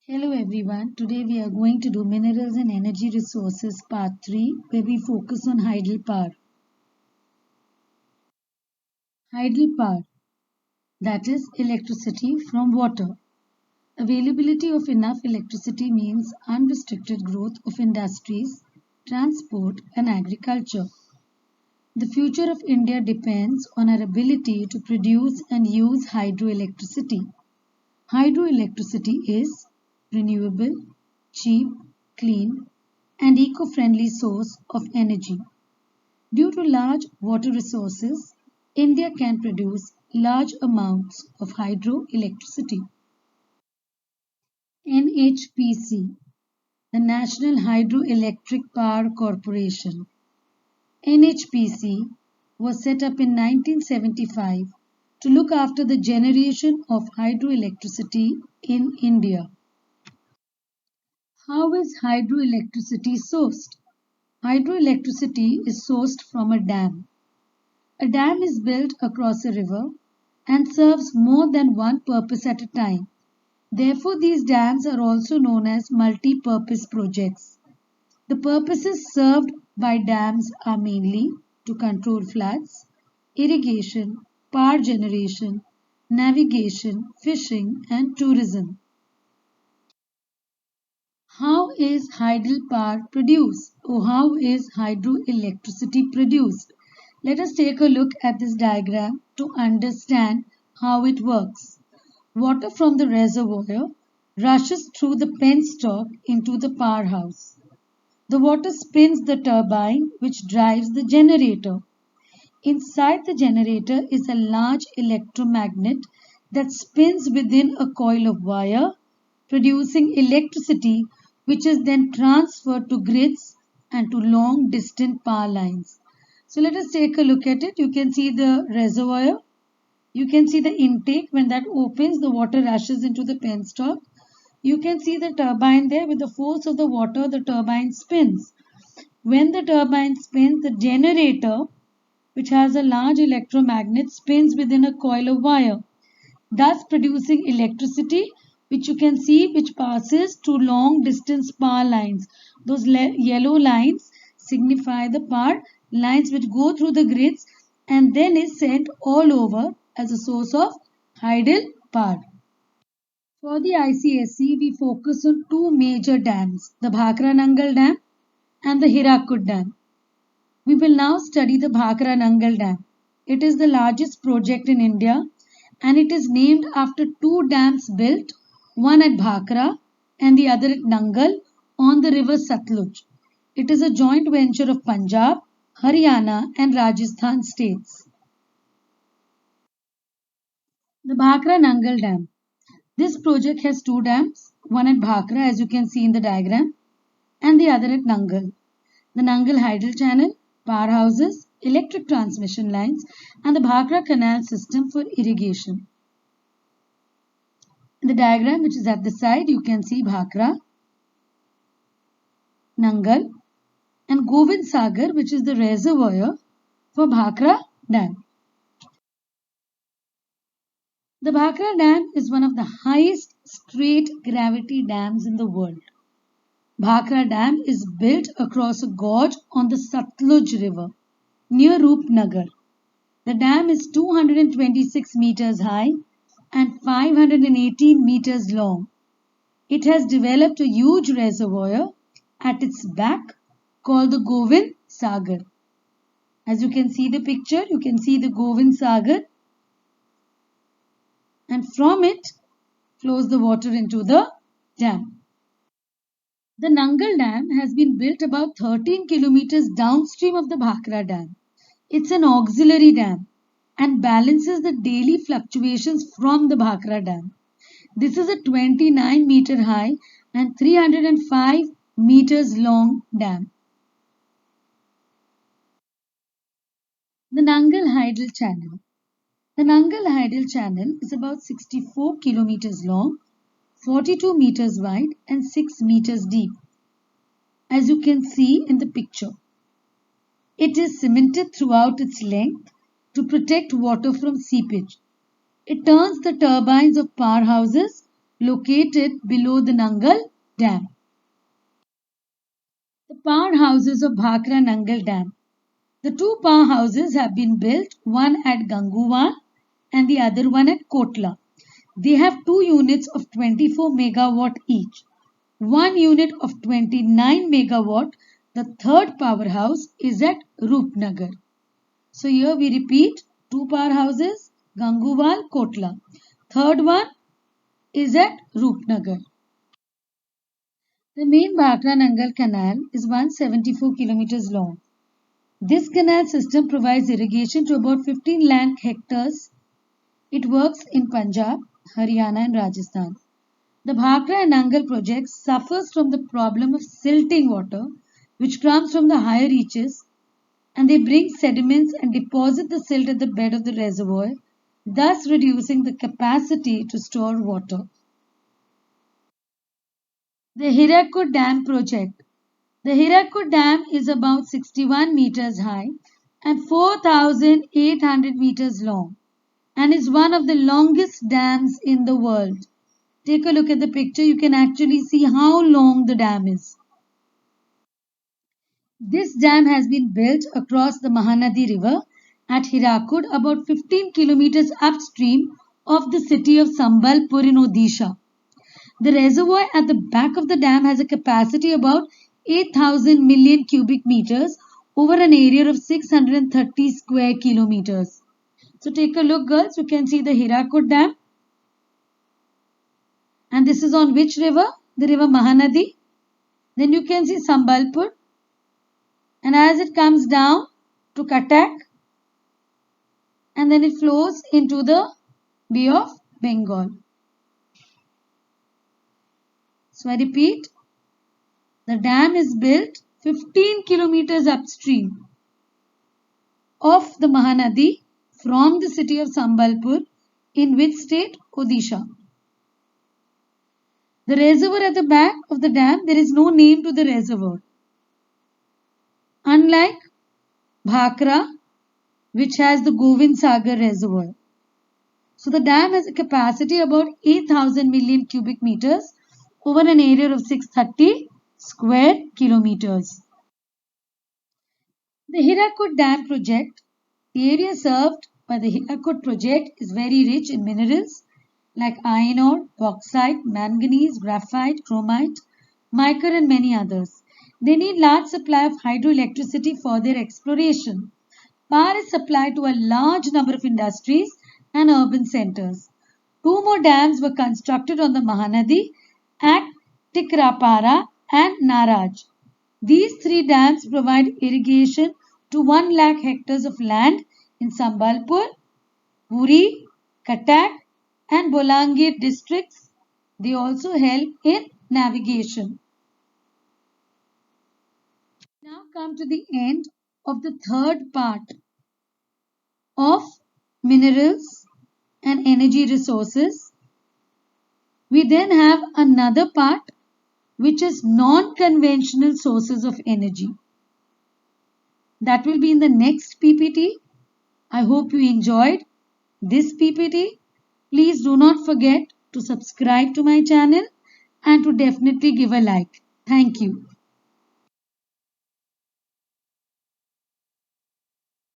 Hello everyone, today we are going to do Minerals and Energy Resources Part 3 where we focus on hydropower. Hydropower, that is electricity from water. Availability of enough electricity means unrestricted growth of industries, transport and agriculture. The future of India depends on our ability to produce and use hydroelectricity. Hydroelectricity is renewable, cheap, clean, and eco-friendly source of energy. Due to large water resources, India can produce large amounts of hydroelectricity. NHPC, the National Hydroelectric Power Corporation. NHPC was set up in 1975 to look after the generation of hydroelectricity in India. How is hydroelectricity sourced? Hydroelectricity is sourced from a dam. A dam is built across a river and serves more than one purpose at a time. Therefore, these dams are also known as multi-purpose projects. The purposes served by dams are mainly to control floods, irrigation, power generation, navigation, fishing, and tourism. How is hydropower produced? Or how is hydroelectricity produced? Let us take a look at this diagram to understand how it works. Water from the reservoir rushes through the penstock into the powerhouse. The water spins the turbine which drives the generator. Inside the generator is a large electromagnet that spins within a coil of wire, producing electricity which is then transferred to grids and to long distant power lines. So let us take a look at it. You can see the reservoir. You can see the intake. When that opens, the water rushes into the penstock. You can see the turbine there. With the force of the water, the turbine spins. When the turbine spins, the generator, which has a large electromagnet, spins within a coil of wire, thus producing electricity which you can see which passes to long distance power lines. Those yellow lines signify the power lines which go through the grids and then is sent all over as a source of hydel power. For the Icse, we focus on two major dams, the Bhakra Nangal Dam and the Hirakud Dam. We will now study the Bhakra Nangal Dam. It is the largest project in India and it is named after two dams built, one at Bhakra and the other at Nangal on the river Satluj. It is a joint venture of Punjab, Haryana and Rajasthan states. The Bhakra Nangal Dam. This project has two dams, one at Bhakra as you can see in the diagram and the other at Nangal. The Nangal Hydel Channel, powerhouses, electric transmission lines and the Bhakra Canal system for irrigation. In the diagram which is at the side, you can see Bhakra, Nangal and Govind Sagar, which is the reservoir for Bhakra Dam. The Bhakra Dam is one of the highest straight gravity dams in the world. Bhakra Dam is built across a gorge on the Satluj River near Roopnagar. The dam is 226 meters high and 518 meters long. It has developed a huge reservoir at its back called the Govind Sagar. As you can see the picture, you can see the Govind Sagar and from it flows the water into the dam. The Nangal Dam has been built about 13 kilometers downstream of the Bhakra Dam. It's an auxiliary dam and balances the daily fluctuations from the Bhakra Dam. This is a 29 meter high and 305 meters long dam. The Nangal Hydel Channel. The Nangal Hydel Channel is about 64 kilometers long, 42 meters wide and 6 meters deep. As you can see in the picture, it is cemented throughout its length to protect water from seepage. It turns the turbines of powerhouses located below the Nangal Dam. The powerhouses of Bhakra Nangal Dam. The two powerhouses have been built, one at Ganguwal and the other one at Kotla. They have two units of 24 megawatt each. One unit of 29 megawatt, the third powerhouse, is at Roopnagar. So here we repeat, two powerhouses, Ganguwal, Kotla. Third one is at Roopnagar. The main Bhakra Nangal Canal is 174 kilometers long. This canal system provides irrigation to about 15 lakh hectares. It works in Punjab, Haryana and Rajasthan. The Bhakra and Nangal project suffers from the problem of silting water which comes from the higher reaches, and they bring sediments and deposit the silt at the bed of the reservoir, thus reducing the capacity to store water. The Hirakud Dam project. The Hirakud Dam is about 61 meters high and 4,800 meters long and is one of the longest dams in the world. Take a look at the picture. You can actually see how long the dam is. This dam has been built across the Mahanadi River at Hirakud, about 15 kilometers upstream of the city of Sambalpur in Odisha. The reservoir at the back of the dam has a capacity about 8,000 million cubic meters over an area of 630 square kilometers. So take a look, girls. You can see the Hirakud Dam. And this is on which river? The river Mahanadi. Then you can see Sambalpur. And as it comes down to Cuttack, and then it flows into the Bay of Bengal. So I repeat, the dam is built 15 kilometers upstream of the Mahanadi from the city of Sambalpur, in which state? Odisha. The reservoir at the back of the dam, there is no name to the reservoir. Unlike Bhakra, which has the Govind Sagar reservoir. So the dam has a capacity about 8,000 million cubic meters over an area of 630 square kilometers. The Hirakud Dam project. The area served by the Hirakud project is very rich in minerals like iron ore, bauxite, manganese, graphite, chromite, mica and many others. They need large supply of hydroelectricity for their exploration. Power is supplied to a large number of industries and urban centers. Two more dams were constructed on the Mahanadi at Tikrapara and Naraj. These three dams provide irrigation to 1 lakh hectares of land in Sambalpur, Puri, Cuttack and Bolangir districts. They also help in navigation. Now come to the end of the third part of minerals and energy resources. We then have another part which is non-conventional sources of energy. That will be in the next PPT. I hope you enjoyed this PPT. Please do not forget to subscribe to my channel and to definitely give a like. Thank you.